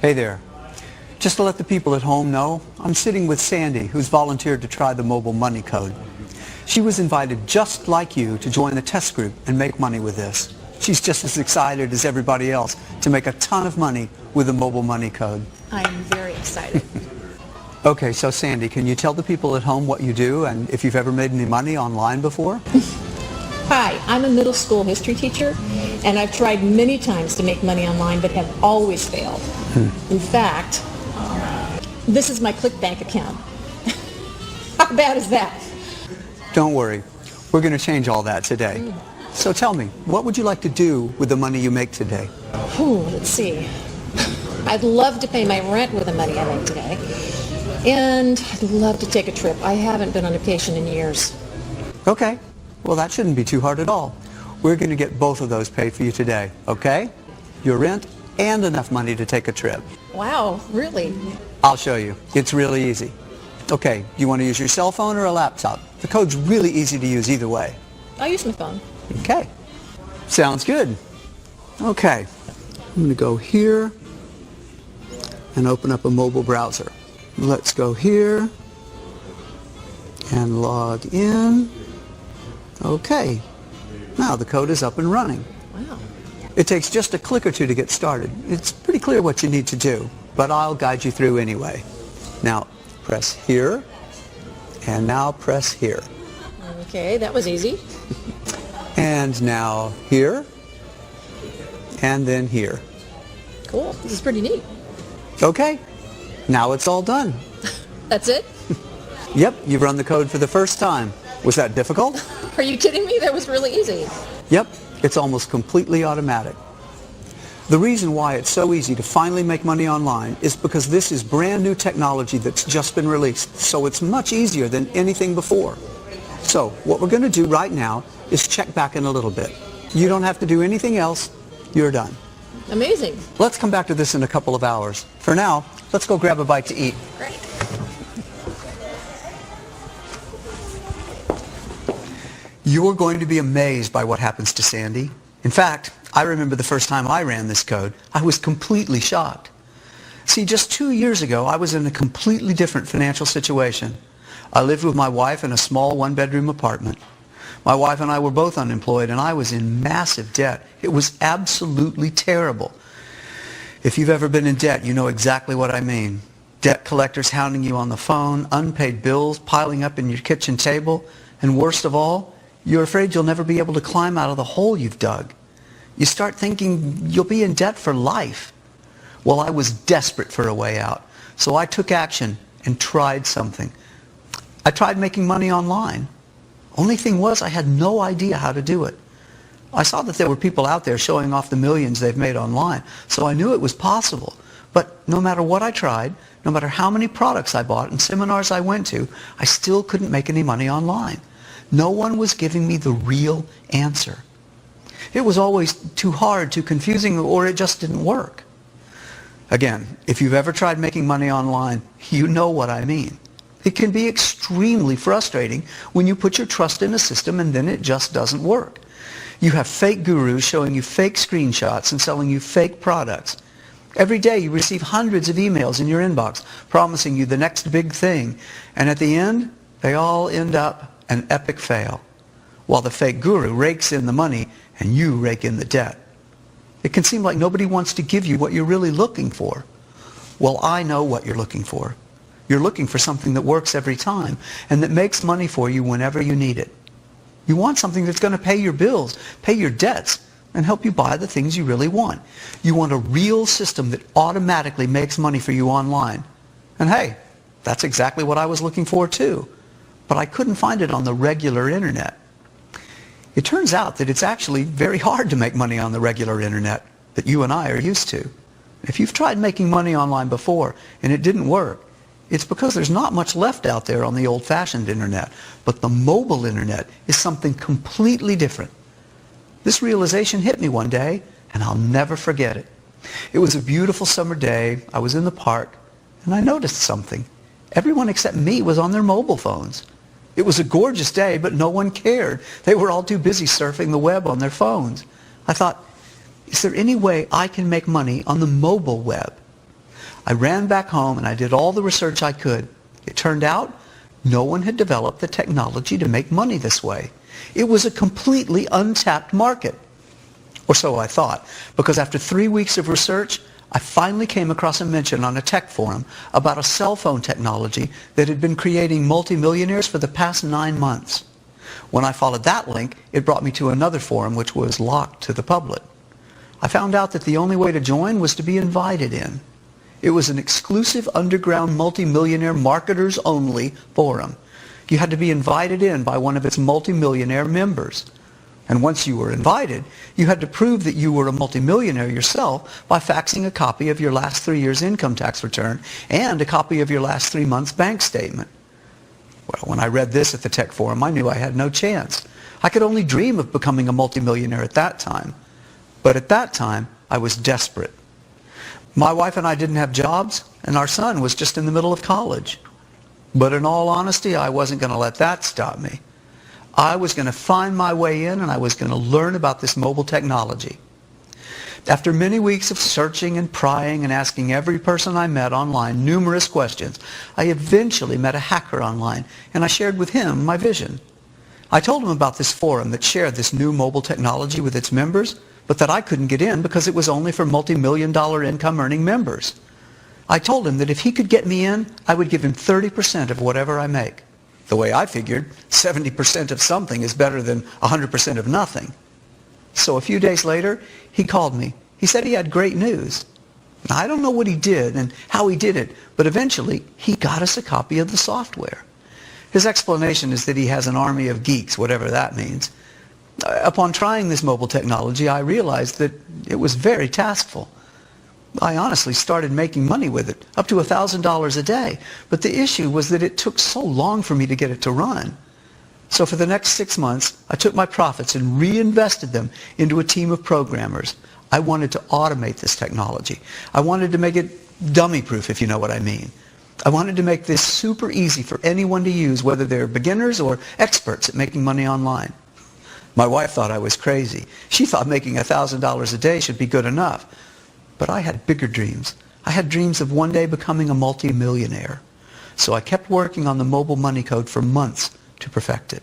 Hey there. Just to let the people at home know, I'm sitting with Sandy, who's volunteered to try the mobile money code. She was invited just like you to join the test group and make money with this. She's just as excited as everybody else to make a ton of money with the mobile money code. I am very excited. Okay, so Sandy, can you tell the people at home what you do and if you've ever made any money online before? Hi, I'm a middle school history teacher, and I've tried many times to make money online, but have always failed. In fact, this is my ClickBank account. How bad is that? Don't worry. We're going to change all that today. So tell me, what would you like to do with the money you make today? Let's see. I'd love to pay my rent with the money I make today. And I'd love to take a trip. I haven't been on vacation in years. Okay. Well, that shouldn't be too hard at all. We're going to get both of those paid for you today, okay? Your rent and enough money to take a trip. Wow, really? I'll show you. It's really easy. Okay, you want to use your cell phone or a laptop? The code's really easy to use either way. I'll use my phone. Okay. Sounds good. Okay. I'm going to go here and open up a mobile browser. Let's go here and log in. Okay. Now the code is up and running. Wow. It takes just a click or two to get started. It's pretty clear what you need to do, but I'll guide you through anyway. Now, press here, and now press here. Okay, that was easy. And now here, and then here. Cool. This is pretty neat. Okay. Now it's all done. That's it? Yep, you've run the code for the first time. Was that difficult? Are you kidding me? That was really easy. Yep, it's almost completely automatic. The reason why it's so easy to finally make money online is because this is brand new technology that's just been released, so it's much easier than anything before. So what we're going to do right now is check back in a little bit. You don't have to do anything else. You're done. Amazing. Let's come back to this in a couple of hours. For now, let's go grab a bite to eat. Great. You're going to be amazed by what happens to Sandy. In fact, I remember the first time I ran this code. I was completely shocked. See, just 2 years ago, I was in a completely different financial situation. I lived with my wife in a small one-bedroom apartment. My wife and I were both unemployed, and I was in massive debt. It was absolutely terrible. If you've ever been in debt, you know exactly what I mean. Debt collectors hounding you on the phone, unpaid bills piling up in your kitchen table, and worst of all, you're afraid you'll never be able to climb out of the hole you've dug. You start thinking you'll be in debt for life. Well, I was desperate for a way out, so I took action and tried something. I tried making money online. Only thing was, I had no idea how to do it. I saw that there were people out there showing off the millions they've made online, so I knew it was possible. But no matter what I tried, no matter how many products I bought and seminars I went to, I still couldn't make any money online. No one was giving me the real answer. It was always too hard, too confusing, or it just didn't work. Again, if you've ever tried making money online, you know what I mean. It can be extremely frustrating when you put your trust in a system and then it just doesn't work. You have fake gurus showing you fake screenshots and selling you fake products. Every day you receive hundreds of emails in your inbox promising you the next big thing, and at the end, they all end up an epic fail, while the fake guru rakes in the money and you rake in the debt. It can seem like nobody wants to give you what you're really looking for. Well, I know what you're looking for. You're looking for something that works every time and that makes money for you whenever you need it. You want something that's going to pay your bills, pay your debts, and help you buy the things you really want. You want a real system that automatically makes money for you online. And hey, that's exactly what I was looking for too. But I couldn't find it on the regular internet. It turns out that it's actually very hard to make money on the regular internet that you and I are used to. If you've tried making money online before and it didn't work, it's because there's not much left out there on the old-fashioned internet. But the mobile internet is something completely different. This realization hit me one day, and I'll never forget it. It was a beautiful summer day. I was in the park, and I noticed something. Everyone except me was on their mobile phones. It was a gorgeous day, but no one cared. They were all too busy surfing the web on their phones. I thought, is there any way I can make money on the mobile web? I ran back home and I did all the research I could. It turned out no one had developed the technology to make money this way. It was a completely untapped market. Or so I thought, because after 3 weeks of research, I finally came across a mention on a tech forum about a cell phone technology that had been creating multimillionaires for the past 9 months. When I followed that link, it brought me to another forum which was locked to the public. I found out that the only way to join was to be invited in. It was an exclusive underground multimillionaire marketers only forum. You had to be invited in by one of its multimillionaire members. And once you were invited, you had to prove that you were a multimillionaire yourself by faxing a copy of your last 3 years' income tax return and a copy of your last 3 months' bank statement. Well, when I read this at the tech forum, I knew I had no chance. I could only dream of becoming a multimillionaire at that time. But at that time, I was desperate. My wife and I didn't have jobs, and our son was just in the middle of college. But in all honesty, I wasn't going to let that stop me. I was going to find my way in, and I was going to learn about this mobile technology. After many weeks of searching and prying and asking every person I met online numerous questions, I eventually met a hacker online, and I shared with him my vision. I told him about this forum that shared this new mobile technology with its members, but that I couldn't get in because it was only for multi-million-dollar income-earning members. I told him that if he could get me in, I would give him 30% of whatever I make. The way I figured, 70% of something is better than 100% of nothing. So a few days later, he called me. He said he had great news. Now, I don't know what he did and how he did it, but eventually he got us a copy of the software. His explanation is that he has an army of geeks, whatever that means. Upon trying this mobile technology, I realized that it was very taskful. I honestly started making money with it, up to $1,000 a day. But the issue was that it took so long for me to get it to run. So for the next 6 months, I took my profits and reinvested them into a team of programmers. I wanted to automate this technology. I wanted to make it dummy-proof, if you know what I mean. I wanted to make this super easy for anyone to use, whether they're beginners or experts at making money online. My wife thought I was crazy. She thought making $1,000 a day should be good enough. But I had bigger dreams. I had dreams of one day becoming a multi-millionaire. So I kept working on the mobile money code for months to perfect it.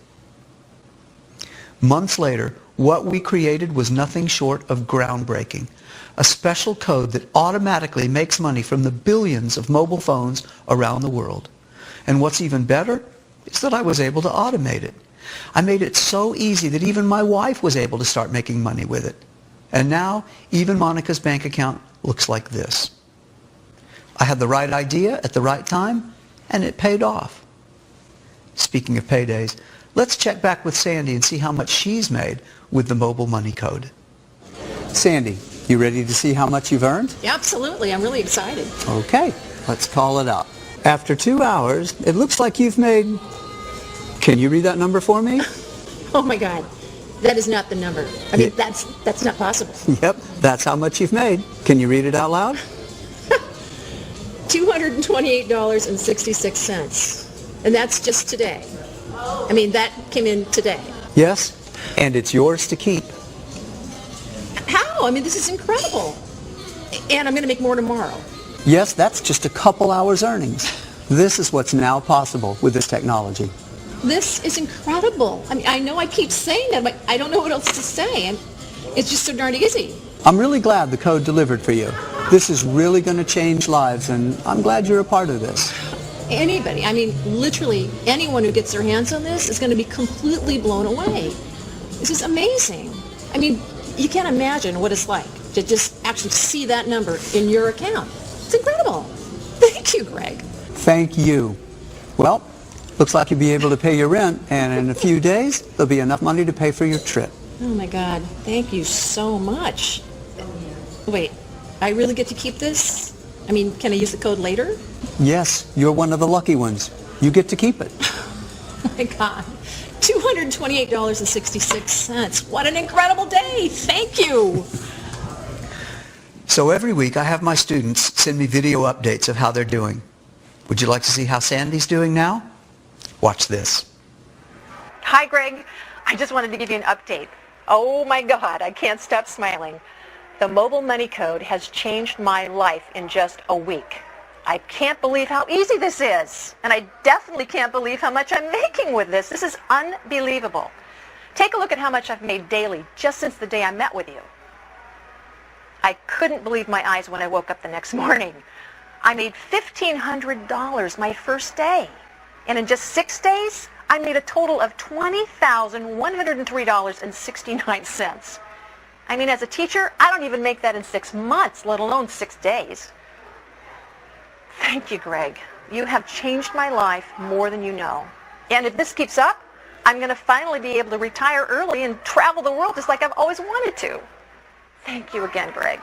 Months later, what we created was nothing short of groundbreaking. A special code that automatically makes money from the billions of mobile phones around the world. And what's even better is that I was able to automate it. I made it so easy that even my wife was able to start making money with it. And now, even Monica's bank account looks like this. I had the right idea at the right time, and it paid off. Speaking of paydays, let's check back with Sandy and see how much she's made with the mobile money code. Sandy, you ready to see how much you've earned? Yeah, absolutely. I'm really excited. Okay, let's call it up. After 2 hours, it looks like you've made... Can you read that number for me? Oh my God. That is not the number. I mean, that's not possible. Yep, that's how much you've made. Can you read it out loud? $228.66. And that's just today. I mean, that came in today. Yes, and it's yours to keep. How? I mean, this is incredible. And I'm going to make more tomorrow. Yes, that's just a couple hours earnings. This is what's now possible with this technology. This is incredible. I mean, I know I keep saying that, but I don't know what else to say. And it's just so darn easy. I'm really glad the code delivered for you. This is really going to change lives, and I'm glad you're a part of this. Anybody, I mean, literally anyone who gets their hands on this is going to be completely blown away. This is amazing. I mean, you can't imagine what it's like to just actually see that number in your account. It's incredible. Thank you, Greg. Thank you. Well, looks like you'll be able to pay your rent, and in a few days, there'll be enough money to pay for your trip. Oh my God, thank you so much. Wait, I really get to keep this? I mean, can I use the code later? Yes, you're one of the lucky ones. You get to keep it. Oh my God, $228.66. What an incredible day. Thank you. So every week, I have my students send me video updates of how they're doing. Would you like to see how Sandy's doing now? Watch this. Hi, Greg. I just wanted to give you an update. Oh my God, I can't stop smiling. The mobile money code has changed my life in just a week. I can't believe how easy this is. And I definitely can't believe how much I'm making with this. This is unbelievable. Take a look at how much I've made daily just since the day I met with you. I couldn't believe my eyes when I woke up the next morning. I made $1,500 my first day. And in just 6 days, I made a total of $20,103.69. I mean, as a teacher, I don't even make that in 6 months, let alone 6 days. Thank you, Greg. You have changed my life more than you know. And if this keeps up, I'm going to finally be able to retire early and travel the world just like I've always wanted to. Thank you again, Greg.